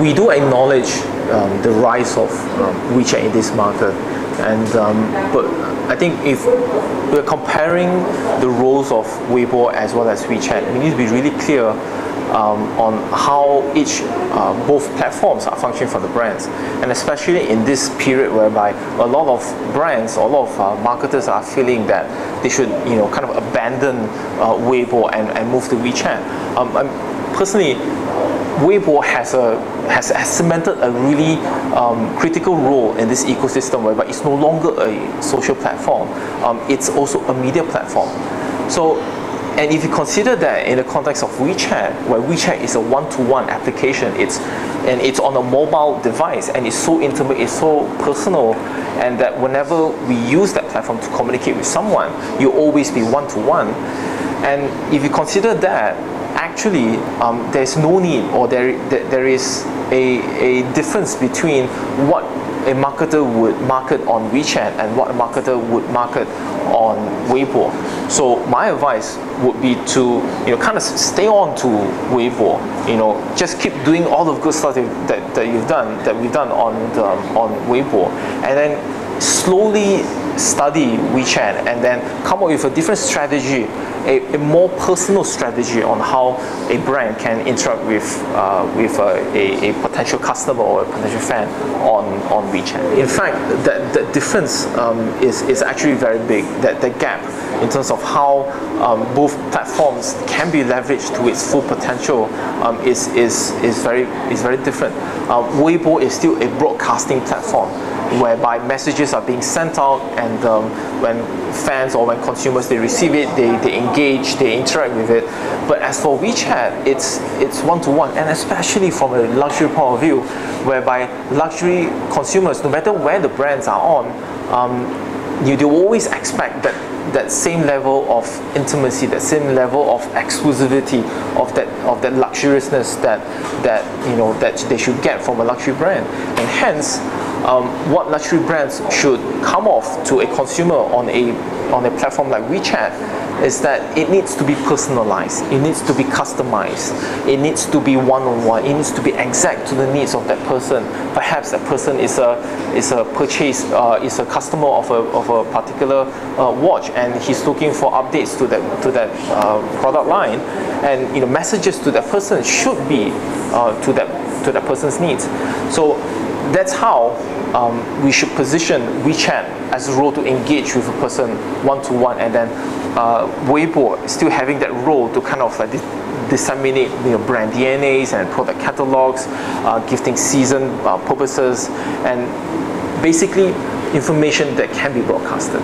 we do acknowledge the rise of WeChat in this market, and but I think if we're comparing the roles of Weibo as well as WeChat, we need to be really clear on how both platforms are functioning for the brands, and especially in this period whereby a lot of brands, a lot of marketers are feeling that they should, kind of abandon Weibo and move to WeChat. Personally, Weibo has cemented a really critical role in this ecosystem, whereby it's no longer a social platform. It's also a media platform. So, and if you consider that in the context of WeChat, where WeChat is a one-to-one application, it's on a mobile device, and it's so intimate, it's so personal, and that whenever we use that platform to communicate with someone, you always be one-to-one. And if you consider that, actually there's no need, or there is a difference between what a marketer would market on WeChat and what a marketer would market on Weibo. So my advice would be to kind of stay on to Weibo. Just keep doing all of good stuff that we've done on Weibo, and then slowly study WeChat, and then come up with a different strategy, a more personal strategy on how a brand can interact with a potential customer or a potential fan on WeChat. In fact, that difference is actually very big. That gap in terms of how both platforms can be leveraged to its full potential is very different. Weibo is still a broadcasting platform, whereby messages are being sent out, and when fans or when consumers, they receive it, they engage, they interact with it. But as for WeChat, it's one-to-one, and especially from a luxury point of view, whereby luxury consumers, no matter where the brands are on, you always expect that same level of intimacy, that same level of exclusivity, of that luxuriousness that they should get from a luxury brand. And hence, what luxury brands should come off to a consumer on a platform like WeChat is that it needs to be personalized, it needs to be customized, it needs to be one-on-one, it needs to be exact to the needs of that person. Perhaps that person is a customer of a particular watch, and he's looking for updates to that product line, and messages to that person should be to that person's needs. So that's how we should position WeChat as a role to engage with a person one-to-one, and then Weibo still having that role to kind of like disseminate brand DNAs and product catalogs, gifting season purposes, and basically information that can be broadcasted.